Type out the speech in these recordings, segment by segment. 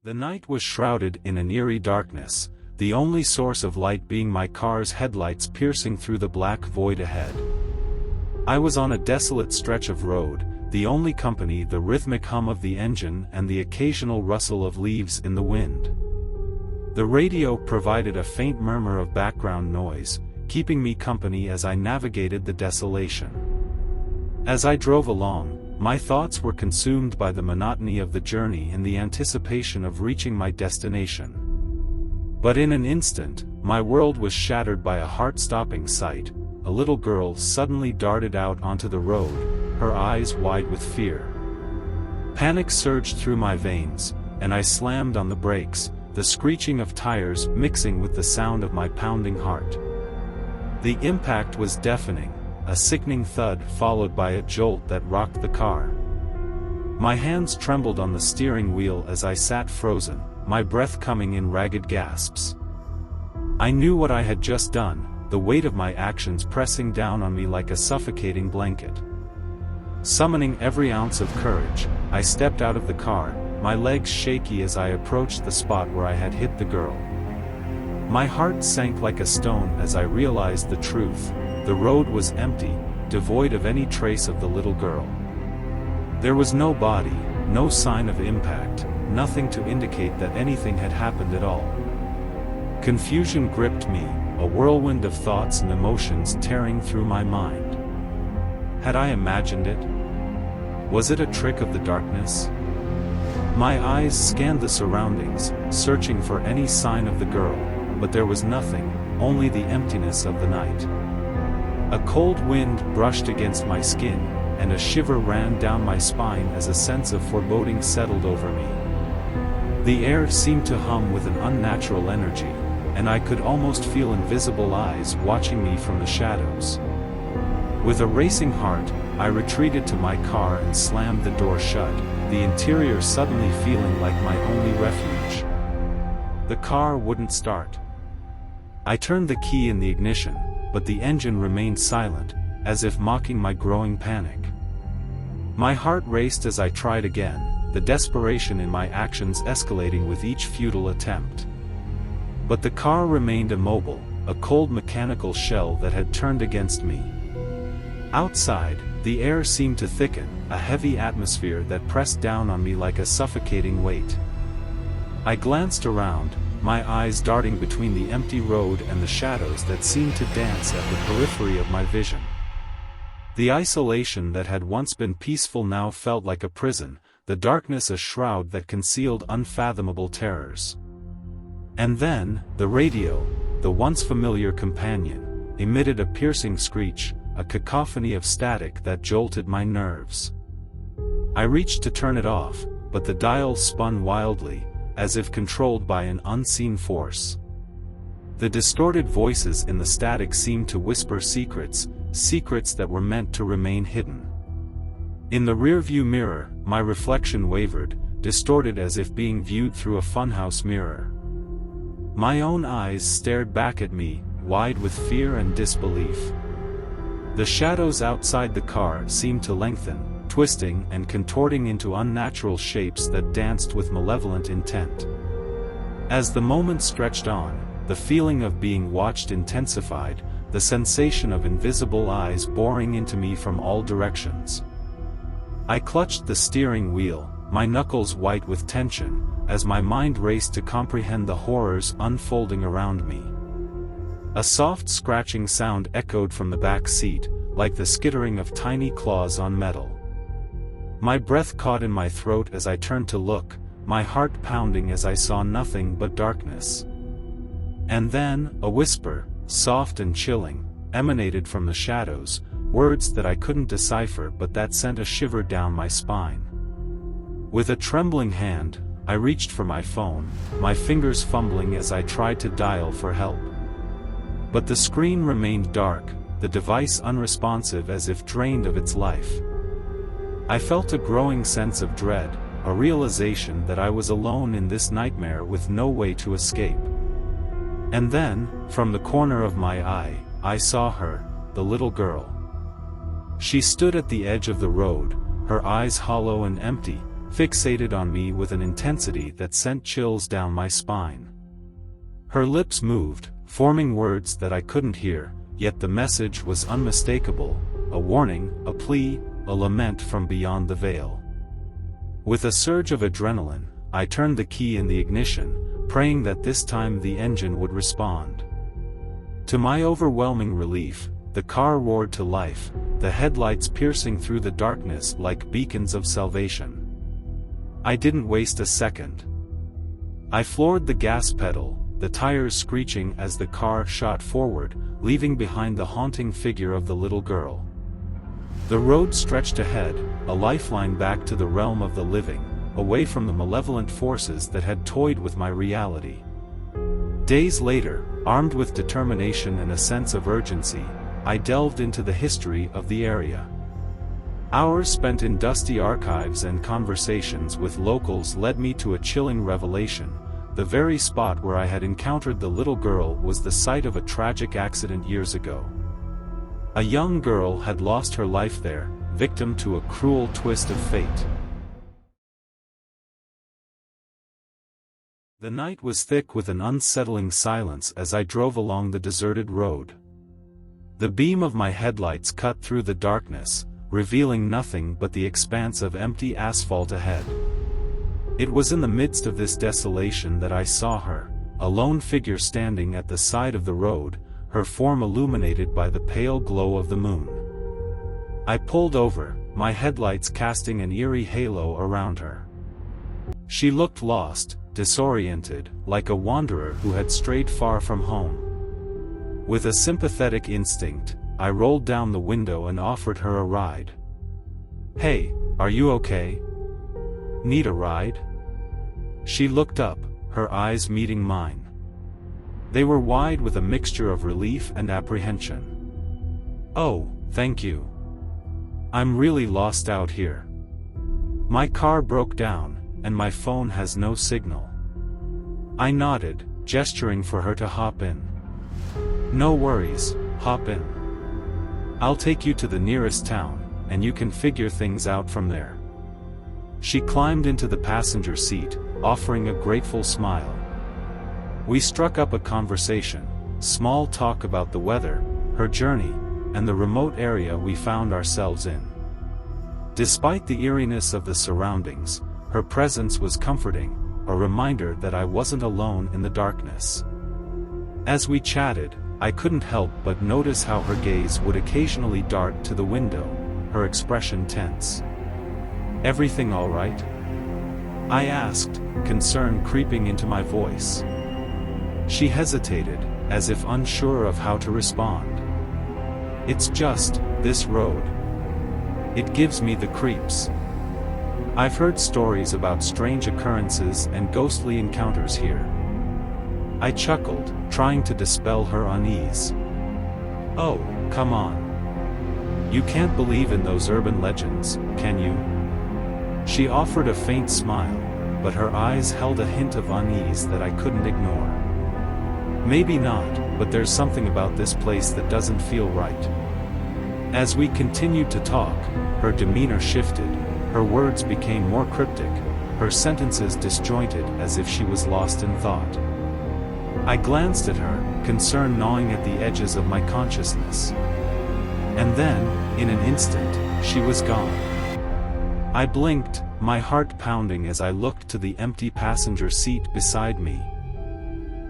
The night was shrouded in an eerie darkness, the only source of light being my car's headlights piercing through the black void ahead. I was on a desolate stretch of road, the only company the rhythmic hum of the engine and the occasional rustle of leaves in the wind. The radio provided a faint murmur of background noise, keeping me company as I navigated the desolation. As I drove along, my thoughts were consumed by the monotony of the journey and the anticipation of reaching my destination. But in an instant, my world was shattered by a heart-stopping sight. A little girl suddenly darted out onto the road, her eyes wide with fear. Panic surged through my veins, and I slammed on the brakes, the screeching of tires mixing with the sound of my pounding heart. The impact was deafening, a sickening thud followed by a jolt that rocked the car. My hands trembled on the steering wheel as I sat frozen, my breath coming in ragged gasps. I knew what I had just done, the weight of my actions pressing down on me like a suffocating blanket. Summoning every ounce of courage, I stepped out of the car, my legs shaky as I approached the spot where I had hit the girl. My heart sank like a stone as I realized the truth. The road was empty, devoid of any trace of the little girl. There was no body, no sign of impact, nothing to indicate that anything had happened at all. Confusion gripped me, a whirlwind of thoughts and emotions tearing through my mind. Had I imagined it? Was it a trick of the darkness? My eyes scanned the surroundings, searching for any sign of the girl, but there was nothing, only the emptiness of the night. A cold wind brushed against my skin, and a shiver ran down my spine as a sense of foreboding settled over me. The air seemed to hum with an unnatural energy, and I could almost feel invisible eyes watching me from the shadows. With a racing heart, I retreated to my car and slammed the door shut, the interior suddenly feeling like my only refuge. The car wouldn't start. I turned the key in the ignition, but the engine remained silent, as if mocking my growing panic. My heart raced as I tried again, the desperation in my actions escalating with each futile attempt. But the car remained immobile, a cold mechanical shell that had turned against me. Outside, the air seemed to thicken, a heavy atmosphere that pressed down on me like a suffocating weight. I glanced around, my eyes darting between the empty road and the shadows that seemed to dance at the periphery of my vision. The isolation that had once been peaceful now felt like a prison, the darkness a shroud that concealed unfathomable terrors. And then, the radio, the once familiar companion, emitted a piercing screech, a cacophony of static that jolted my nerves. I reached to turn it off, but the dial spun wildly, as if controlled by an unseen force. The distorted voices in the static seemed to whisper secrets, secrets that were meant to remain hidden. In the rearview mirror, my reflection wavered, distorted as if being viewed through a funhouse mirror. My own eyes stared back at me, wide with fear and disbelief. The shadows outside the car seemed to lengthen, twisting and contorting into unnatural shapes that danced with malevolent intent. As the moment stretched on, the feeling of being watched intensified, the sensation of invisible eyes boring into me from all directions. I clutched the steering wheel, my knuckles white with tension, as my mind raced to comprehend the horrors unfolding around me. A soft scratching sound echoed from the back seat, like the skittering of tiny claws on metal. My breath caught in my throat as I turned to look, my heart pounding as I saw nothing but darkness. And then, a whisper, soft and chilling, emanated from the shadows, words that I couldn't decipher but that sent a shiver down my spine. With a trembling hand, I reached for my phone, my fingers fumbling as I tried to dial for help. But the screen remained dark, the device unresponsive as if drained of its life. I felt a growing sense of dread, a realization that I was alone in this nightmare with no way to escape. And then, from the corner of my eye, I saw her, the little girl. She stood at the edge of the road, her eyes hollow and empty, fixated on me with an intensity that sent chills down my spine. Her lips moved, forming words that I couldn't hear, yet the message was unmistakable, a warning, a plea, a lament from beyond the veil. With a surge of adrenaline, I turned the key in the ignition, praying that this time the engine would respond. To my overwhelming relief, the car roared to life, the headlights piercing through the darkness like beacons of salvation. I didn't waste a second. I floored the gas pedal, the tires screeching as the car shot forward, leaving behind the haunting figure of the little girl. The road stretched ahead, a lifeline back to the realm of the living, away from the malevolent forces that had toyed with my reality. Days later, armed with determination and a sense of urgency, I delved into the history of the area. Hours spent in dusty archives and conversations with locals led me to a chilling revelation. The very spot where I had encountered the little girl was the site of a tragic accident years ago. A young girl had lost her life there, victim to a cruel twist of fate. The night was thick with an unsettling silence as I drove along the deserted road. The beam of my headlights cut through the darkness, revealing nothing but the expanse of empty asphalt ahead. It was in the midst of this desolation that I saw her, a lone figure standing at the side of the road, her form illuminated by the pale glow of the moon. I pulled over, my headlights casting an eerie halo around her. She looked lost, disoriented, like a wanderer who had strayed far from home. With a sympathetic instinct, I rolled down the window and offered her a ride. "Hey, are you okay? Need a ride?" She looked up, her eyes meeting mine. They were wide with a mixture of relief and apprehension. "Oh, thank you. I'm really lost out here. My car broke down, and my phone has no signal." I nodded, gesturing for her to hop in. "No worries, hop in. I'll take you to the nearest town, and you can figure things out from there." She climbed into the passenger seat, offering a grateful smile. We struck up a conversation, small talk about the weather, her journey, and the remote area we found ourselves in. Despite the eeriness of the surroundings, her presence was comforting, a reminder that I wasn't alone in the darkness. As we chatted, I couldn't help but notice how her gaze would occasionally dart to the window, her expression tense. "Everything all right?" I asked, concern creeping into my voice. She hesitated, as if unsure of how to respond. "It's just, this road. It gives me the creeps. I've heard stories about strange occurrences and ghostly encounters here." I chuckled, trying to dispel her unease. "Oh, come on. You can't believe in those urban legends, can you?" She offered a faint smile, but her eyes held a hint of unease that I couldn't ignore. "Maybe not, but there's something about this place that doesn't feel right." As we continued to talk, her demeanor shifted, her words became more cryptic, her sentences disjointed as if she was lost in thought. I glanced at her, concern gnawing at the edges of my consciousness. And then, in an instant, she was gone. I blinked, my heart pounding as I looked to the empty passenger seat beside me.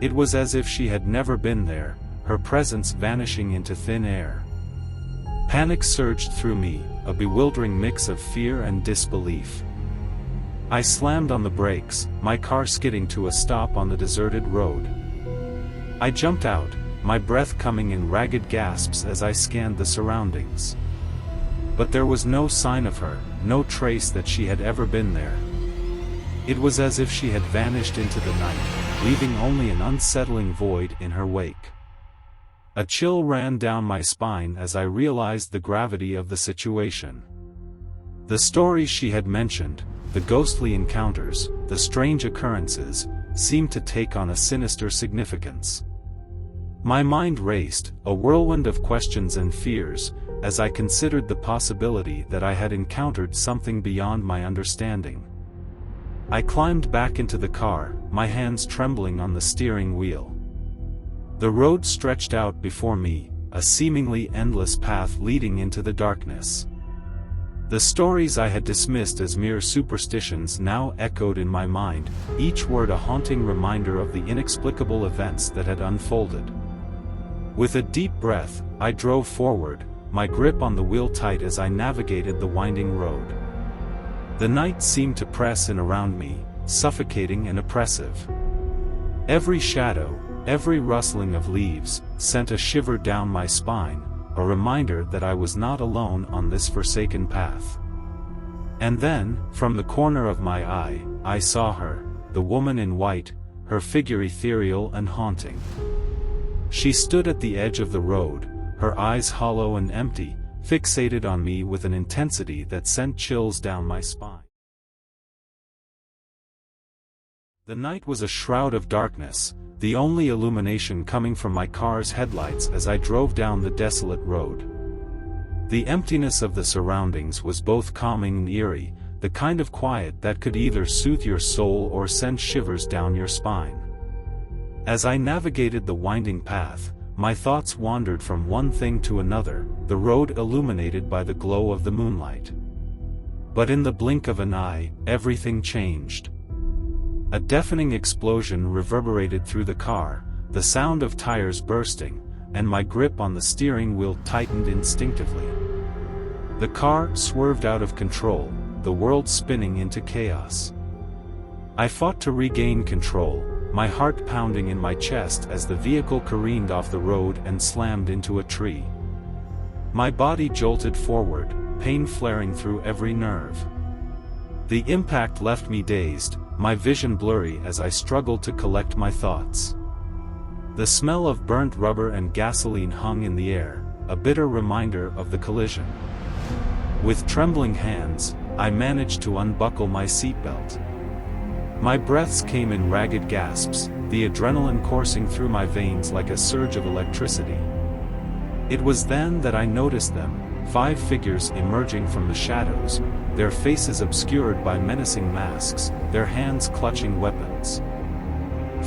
It was as if she had never been there, her presence vanishing into thin air. Panic surged through me, a bewildering mix of fear and disbelief. I slammed on the brakes, my car skidding to a stop on the deserted road. I jumped out, my breath coming in ragged gasps as I scanned the surroundings. But there was no sign of her, no trace that she had ever been there. It was as if she had vanished into the night, leaving only an unsettling void in her wake. A chill ran down my spine as I realized the gravity of the situation. The stories she had mentioned, the ghostly encounters, the strange occurrences, seemed to take on a sinister significance. My mind raced, a whirlwind of questions and fears, as I considered the possibility that I had encountered something beyond my understanding. I climbed back into the car, my hands trembling on the steering wheel. The road stretched out before me, a seemingly endless path leading into the darkness. The stories I had dismissed as mere superstitions now echoed in my mind, each word a haunting reminder of the inexplicable events that had unfolded. With a deep breath, I drove forward, my grip on the wheel tight as I navigated the winding road. The night seemed to press in around me, suffocating and oppressive. Every shadow, every rustling of leaves, sent a shiver down my spine, a reminder that I was not alone on this forsaken path. And then, from the corner of my eye, I saw her, the woman in white, her figure ethereal and haunting. She stood at the edge of the road, her eyes hollow and empty, fixated on me with an intensity that sent chills down my spine. The night was a shroud of darkness, the only illumination coming from my car's headlights as I drove down the desolate road. The emptiness of the surroundings was both calming and eerie, the kind of quiet that could either soothe your soul or send shivers down your spine. As I navigated the winding path, my thoughts wandered from one thing to another, the road illuminated by the glow of the moonlight. But in the blink of an eye, everything changed. A deafening explosion reverberated through the car, the sound of tires bursting, and my grip on the steering wheel tightened instinctively. The car swerved out of control, the world spinning into chaos. I fought to regain control, my heart pounding in my chest as the vehicle careened off the road and slammed into a tree. My body jolted forward, pain flaring through every nerve. The impact left me dazed, my vision blurry as I struggled to collect my thoughts. The smell of burnt rubber and gasoline hung in the air, a bitter reminder of the collision. With trembling hands, I managed to unbuckle my seatbelt. My breaths came in ragged gasps, the adrenaline coursing through my veins like a surge of electricity. It was then that I noticed them, 5 figures emerging from the shadows, their faces obscured by menacing masks, their hands clutching weapons.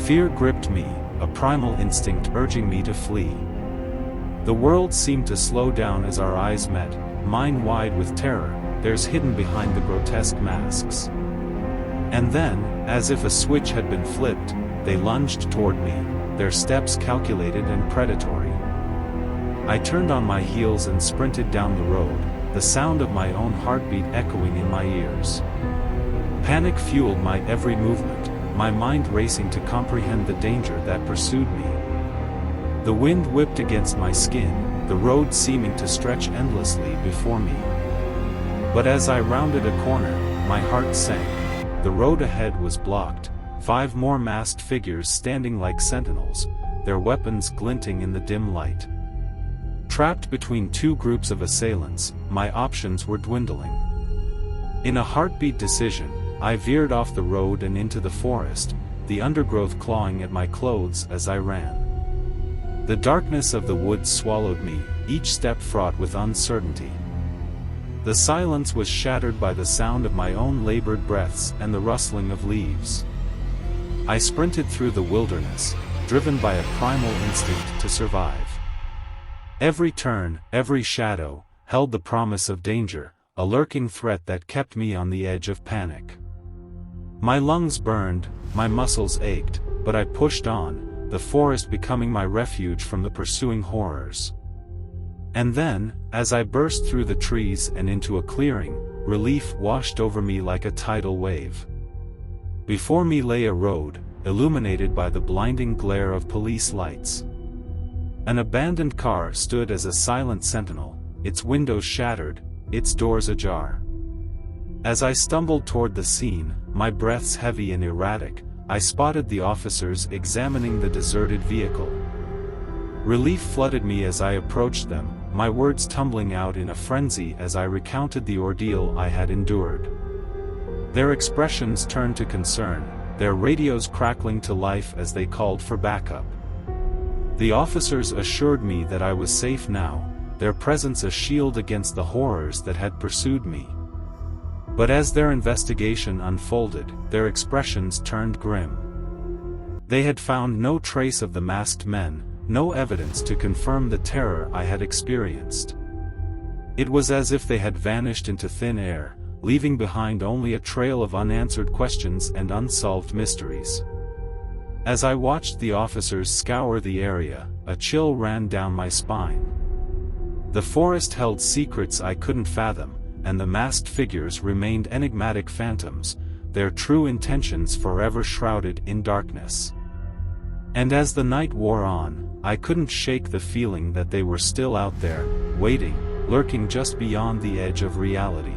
Fear gripped me, a primal instinct urging me to flee. The world seemed to slow down as our eyes met, mine wide with terror, theirs hidden behind the grotesque masks. And then, as if a switch had been flipped, they lunged toward me, their steps calculated and predatory. I turned on my heels and sprinted down the road, the sound of my own heartbeat echoing in my ears. Panic fueled my every movement, my mind racing to comprehend the danger that pursued me. The wind whipped against my skin, the road seeming to stretch endlessly before me. But as I rounded a corner, my heart sank. The road ahead was blocked, 5 more masked figures standing like sentinels, their weapons glinting in the dim light. Trapped between 2 groups of assailants, my options were dwindling. In a heartbeat decision, I veered off the road and into the forest, the undergrowth clawing at my clothes as I ran. The darkness of the woods swallowed me, each step fraught with uncertainty. The silence was shattered by the sound of my own labored breaths and the rustling of leaves. I sprinted through the wilderness, driven by a primal instinct to survive. Every turn, every shadow, held the promise of danger, a lurking threat that kept me on the edge of panic. My lungs burned, my muscles ached, but I pushed on, the forest becoming my refuge from the pursuing horrors. And then, as I burst through the trees and into a clearing, relief washed over me like a tidal wave. Before me lay a road, illuminated by the blinding glare of police lights. An abandoned car stood as a silent sentinel, its windows shattered, its doors ajar. As I stumbled toward the scene, my breaths heavy and erratic, I spotted the officers examining the deserted vehicle. Relief flooded me as I approached them, my words tumbling out in a frenzy as I recounted the ordeal I had endured. Their expressions turned to concern, their radios crackling to life as they called for backup. The officers assured me that I was safe now, their presence a shield against the horrors that had pursued me. But as their investigation unfolded, their expressions turned grim. They had found no trace of the masked men, no evidence to confirm the terror I had experienced. It was as if they had vanished into thin air, leaving behind only a trail of unanswered questions and unsolved mysteries. As I watched the officers scour the area, a chill ran down my spine. The forest held secrets I couldn't fathom, and the masked figures remained enigmatic phantoms, their true intentions forever shrouded in darkness. And as the night wore on, I couldn't shake the feeling that they were still out there, waiting, lurking just beyond the edge of reality.